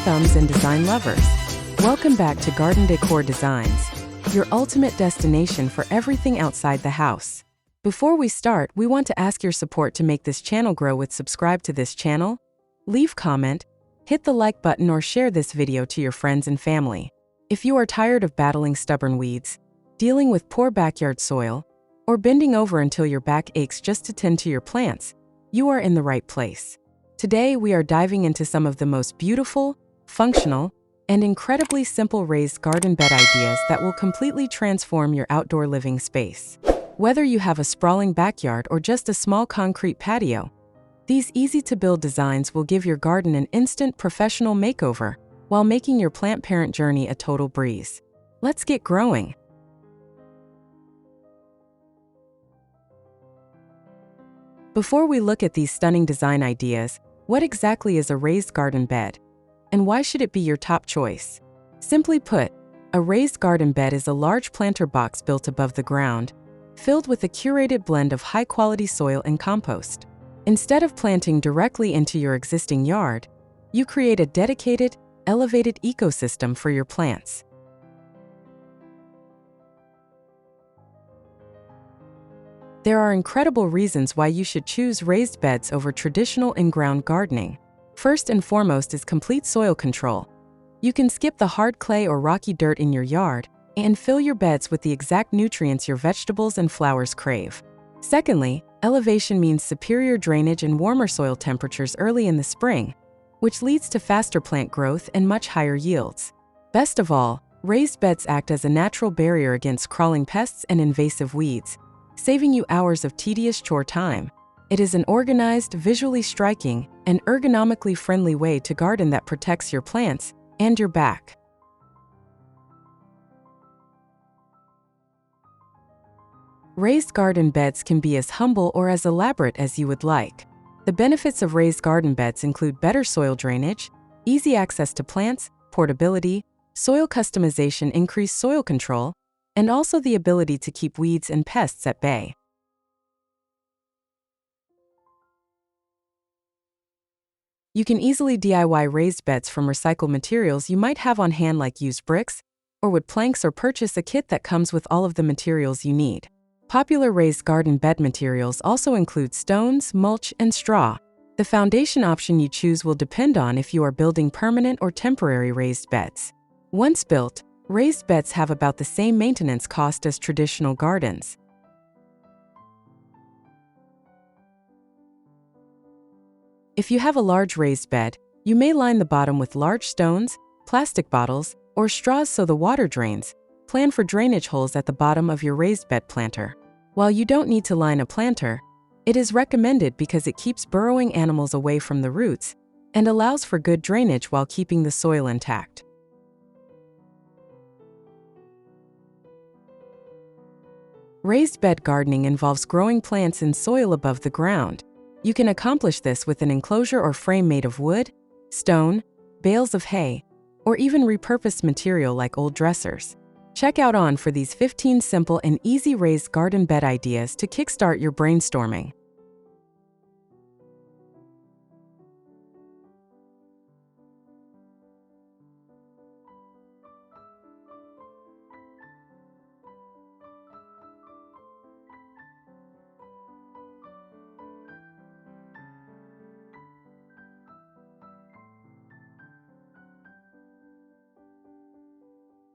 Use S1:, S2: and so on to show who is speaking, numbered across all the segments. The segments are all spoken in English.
S1: thumbs and design lovers. Welcome back to Garden Decor Designs, your ultimate destination for everything outside the house. Before we start, we want to ask your support to make this channel grow with subscribe to this channel, leave comment, hit the like button or share this video to your friends and family. If you are tired of battling stubborn weeds, dealing with poor backyard soil, or bending over until your back aches just to tend to your plants, you are in the right place. Today, we are diving into some of the most beautiful, functional, and incredibly simple raised garden bed ideas that will completely transform your outdoor living space. Whether you have a sprawling backyard or just a small concrete patio, these easy-to-build designs will give your garden an instant professional makeover while making your plant parent journey a total breeze. Let's get growing. Before we look at these stunning design ideas, what exactly is a raised garden bed? And why should it be your top choice? Simply put, a raised garden bed is a large planter box built above the ground, filled with a curated blend of high-quality soil and compost. Instead of planting directly into your existing yard, you create a dedicated, elevated ecosystem for your plants. There are incredible reasons why you should choose raised beds over traditional in-ground gardening. First and foremost is complete soil control. You can skip the hard clay or rocky dirt in your yard and fill your beds with the exact nutrients your vegetables and flowers crave. Secondly, elevation means superior drainage and warmer soil temperatures early in the spring, which leads to faster plant growth and much higher yields. Best of all, raised beds act as a natural barrier against crawling pests and invasive weeds, saving you hours of tedious chore time. It is an organized, visually striking, and ergonomically friendly way to garden that protects your plants and your back. Raised garden beds can be as humble or as elaborate as you would like. The benefits of raised garden beds include better soil drainage, easy access to plants, portability, soil customization, increased soil control, and also the ability to keep weeds and pests at bay. You can easily DIY raised beds from recycled materials you might have on hand, like used bricks or wood planks, or purchase a kit that comes with all of the materials you need. Popular raised garden bed materials also include stones, mulch, and straw. The foundation option you choose will depend on if you are building permanent or temporary raised beds. Once built, raised beds have about the same maintenance cost as traditional gardens. If you have a large raised bed, you may line the bottom with large stones, plastic bottles, or straws so the water drains. Plan for drainage holes at the bottom of your raised bed planter. While you don't need to line a planter, it is recommended because it keeps burrowing animals away from the roots and allows for good drainage while keeping the soil intact. Raised bed gardening involves growing plants in soil above the ground. You can accomplish this with an enclosure or frame made of wood, stone, bales of hay, or even repurposed material like old dressers. Check out on for these 15 simple and easy raised garden bed ideas to kickstart your brainstorming.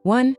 S1: One,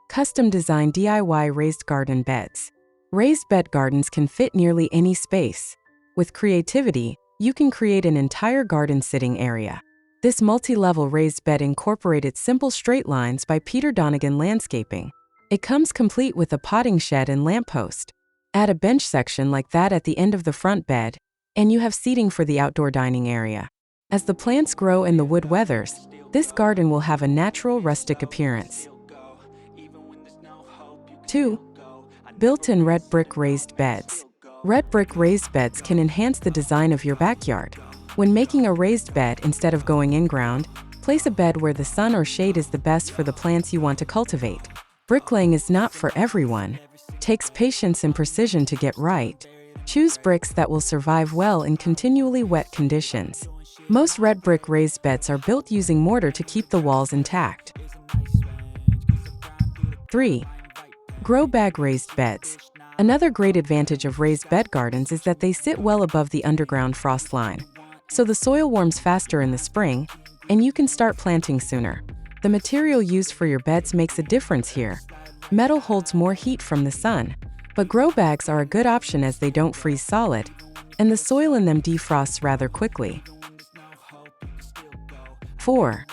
S1: custom design DIY raised garden beds. Raised bed gardens can fit nearly any space. With creativity, you can create an entire garden sitting area. This multi-level raised bed incorporated simple straight lines by Donegan Landscaping. It comes complete with a potting shed and lamppost. Add a bench section like that at the end of the front bed, and you have seating for the outdoor dining area. As the plants grow and the wood weathers, this garden will have a natural rustic appearance. 2. Built-in red brick raised beds. Red brick raised beds can enhance the design of your backyard. When making a raised bed, instead of going in-ground, place a bed where the sun or shade is the best for the plants you want to cultivate. Bricklaying is not for everyone. It takes patience and precision to get right. Choose bricks that will survive well in continually wet conditions. Most red brick raised beds are built using mortar to keep the walls intact. 3. Grow bag raised beds. Another great advantage of raised bed gardens is that they sit well above the underground frost line. So the soil warms faster in the spring, and you can start planting sooner. The material used for your beds makes a difference here. Metal holds more heat from the sun, but grow bags are a good option as they don't freeze solid, and the soil in them defrosts rather quickly. 4.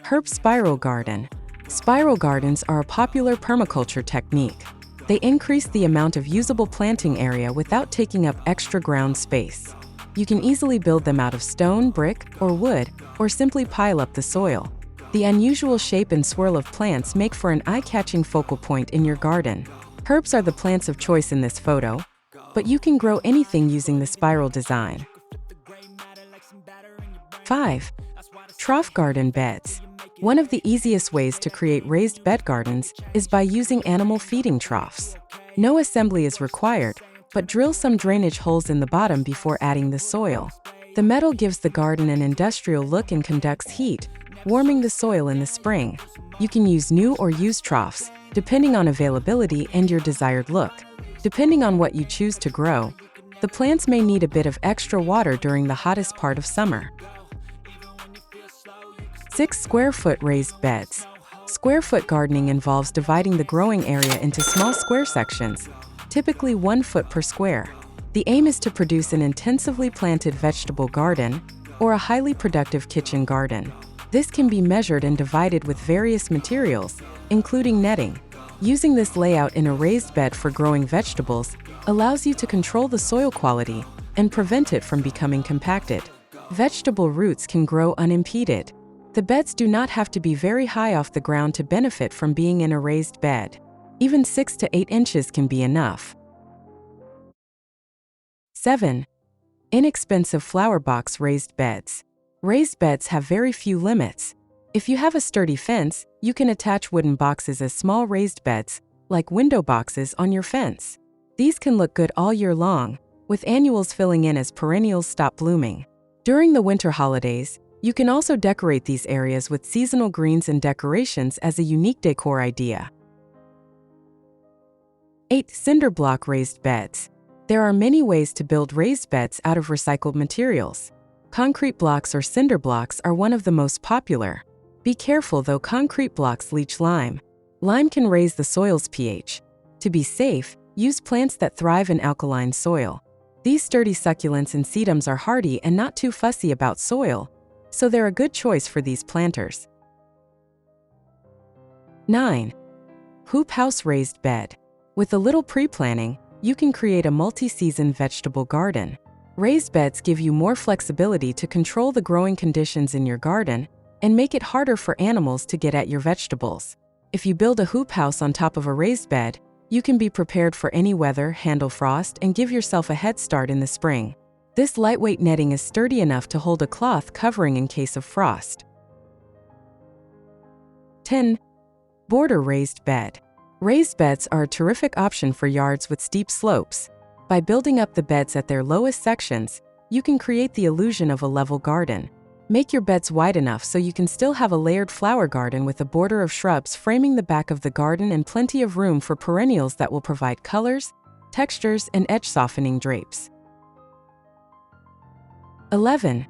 S1: Herb spiral garden. Spiral gardens are a popular permaculture technique. They increase the amount of usable planting area without taking up extra ground space. You can easily build them out of stone, brick, or wood, or simply pile up the soil. The unusual shape and swirl of plants make for an eye-catching focal point in your garden. Herbs are the plants of choice in this photo, but you can grow anything using the spiral design. 5. Trough garden beds. One of the easiest ways to create raised bed gardens is by using animal feeding troughs. No assembly is required, but drill some drainage holes in the bottom before adding the soil. The metal gives the garden an industrial look and conducts heat, warming the soil in the spring. You can use new or used troughs, depending on availability and your desired look. Depending on what you choose to grow, the plants may need a bit of extra water during the hottest part of summer. 6 square-foot raised beds. Square-foot gardening involves dividing the growing area into small square sections, typically 1 foot per square. The aim is to produce an intensively planted vegetable garden or a highly productive kitchen garden. This can be measured and divided with various materials, including netting. Using this layout in a raised bed for growing vegetables allows you to control the soil quality and prevent it from becoming compacted. Vegetable roots can grow unimpeded. The beds do not have to be very high off the ground to benefit from being in a raised bed. Even 6 to 8 inches can be enough. 7. Inexpensive flower box raised beds. Raised beds have very few limits. If you have a sturdy fence, you can attach wooden boxes as small raised beds, like window boxes on your fence. These can look good all year long, with annuals filling in as perennials stop blooming. During the winter holidays, you can also decorate these areas with seasonal greens and decorations as a unique decor idea. 8. Cinder block raised beds. There are many ways to build raised beds out of recycled materials. Concrete blocks or cinder blocks are one of the most popular. Be careful though, concrete blocks leach lime. Lime can raise the soil's pH. To be safe, use plants that thrive in alkaline soil. These sturdy succulents and sedums are hardy and not too fussy about soil, so they're a good choice for these planters. 9. Hoop house raised bed. With a little pre-planning, you can create a multi-season vegetable garden. Raised beds give you more flexibility to control the growing conditions in your garden and make it harder for animals to get at your vegetables. If you build a hoop house on top of a raised bed, you can be prepared for any weather, handle frost, and give yourself a head start in the spring. This lightweight netting is sturdy enough to hold a cloth covering in case of frost. 10. Border raised bed. Raised beds are a terrific option for yards with steep slopes. By building up the beds at their lowest sections, you can create the illusion of a level garden. Make your beds wide enough so you can still have a layered flower garden with a border of shrubs framing the back of the garden and plenty of room for perennials that will provide colors, textures, and edge-softening drapes. 11.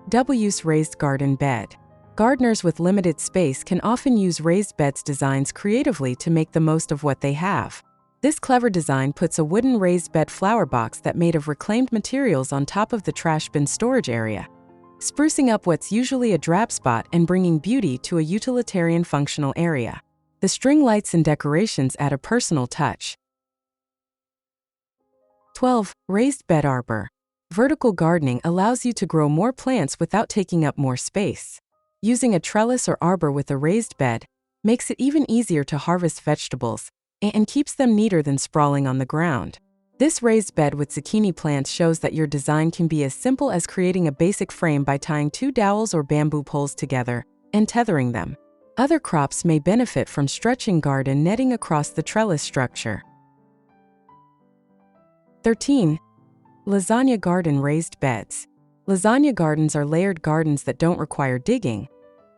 S1: Double-use raised garden bed. Gardeners with limited space can often use raised beds designs creatively to make the most of what they have. This clever design puts a wooden raised bed flower box that made of reclaimed materials on top of the trash bin storage area, sprucing up what's usually a drab spot and bringing beauty to a utilitarian functional area. The string lights and decorations add a personal touch. 12. Raised bed arbor. Vertical gardening allows you to grow more plants without taking up more space. Using a trellis or arbor with a raised bed makes it even easier to harvest vegetables and keeps them neater than sprawling on the ground. This raised bed with zucchini plants shows that your design can be as simple as creating a basic frame by tying 2 dowels or bamboo poles together and tethering them. Other crops may benefit from stretching garden netting across the trellis structure. 13. Lasagna garden raised beds. Lasagna gardens are layered gardens that don't require digging,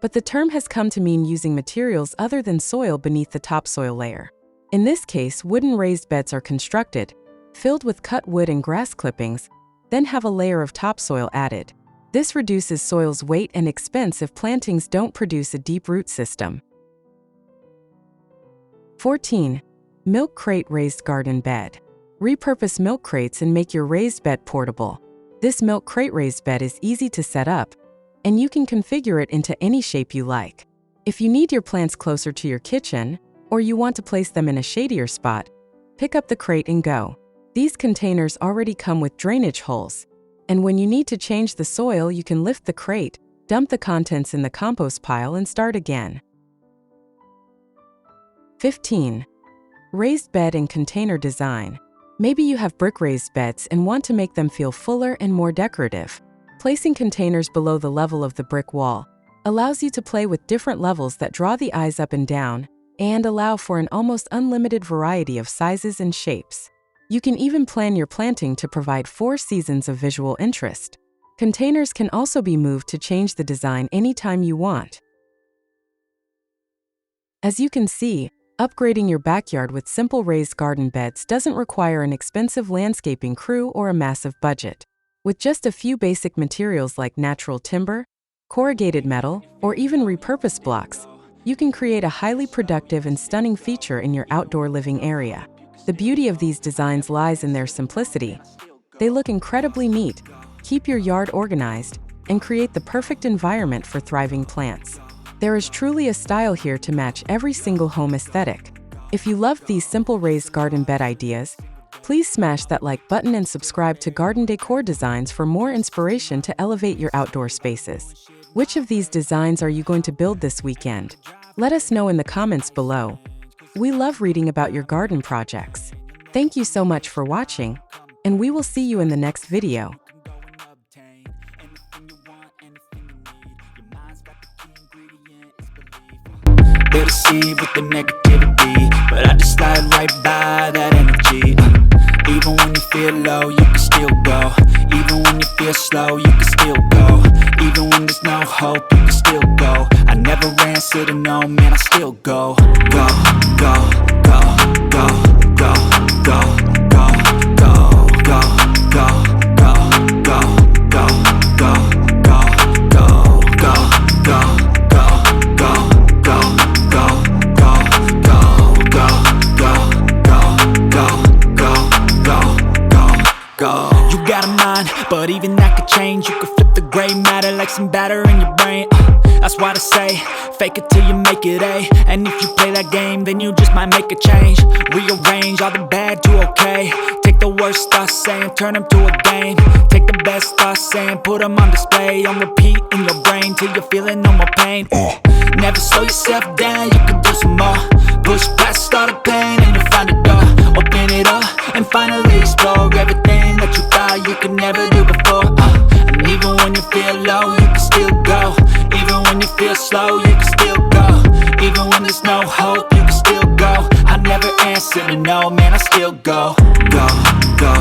S1: but the term has come to mean using materials other than soil beneath the topsoil layer. In this case, wooden raised beds are constructed, filled with cut wood and grass clippings, then have a layer of topsoil added. This reduces soil's weight and expense if plantings don't produce a deep root system. 14. Milk crate raised garden bed. Repurpose milk crates and make your raised bed portable. This milk crate raised bed is easy to set up, and you can configure it into any shape you like. If you need your plants closer to your kitchen, or you want to place them in a shadier spot, pick up the crate and go. These containers already come with drainage holes, and when you need to change the soil, you can lift the crate, dump the contents in the compost pile, and start again. 15. Raised bed and container design. Maybe you have brick raised beds and want to make them feel fuller and more decorative. Placing containers below the level of the brick wall allows you to play with different levels that draw the eyes up and down and allow for an almost unlimited variety of sizes and shapes. You can even plan your planting to provide 4 seasons of visual interest. Containers can also be moved to change the design anytime you want. As you can see, upgrading your backyard with simple raised garden beds doesn't require an expensive landscaping crew or a massive budget. With just a few basic materials like natural timber, corrugated metal, or even repurposed blocks, you can create a highly productive and stunning feature in your outdoor living area. The beauty of these designs lies in their simplicity. They look incredibly neat, keep your yard organized, and create the perfect environment for thriving plants. There is truly a style here to match every single home aesthetic. If you loved these simple raised garden bed ideas, please smash that like button and subscribe to Garden Decor Designs for more inspiration to elevate your outdoor spaces. Which of these designs are you going to build this weekend? Let us know in the comments below. We love reading about your garden projects. Thank you so much for watching, and we will see you in the next video.
S2: They deceive with the negativity, but I just slide right by that energy. Even when you feel low, you can still go. Even when you feel slow, you can still go. Even when there's no hope, you can still go. I never answer to no, man, I still go. Go, go, go, go, go, go, go, go, go, go, go, go, go, go, go, go, go, go, go. You got a mind, but even that could change. You could flip the gray matter like some batter in your brain. That's why I say, fake it till you make it A. And if you play that game, then you just might make a change. Rearrange all the bad to okay. Take the worst thoughts saying, turn them to a game. Take the best thoughts saying, put them on display. On repeat in your brain till you're feeling no more pain. Never slow yourself down, you can do some more. Push past all the pain and you'll find a door. Open it up and finally explore everything that you thought you could never do before. And even when you feel low, you can still go. Even when you feel slow, you can still go. Even when there's no hope, you can still go. I never answer to no, man, I still go. Go, go.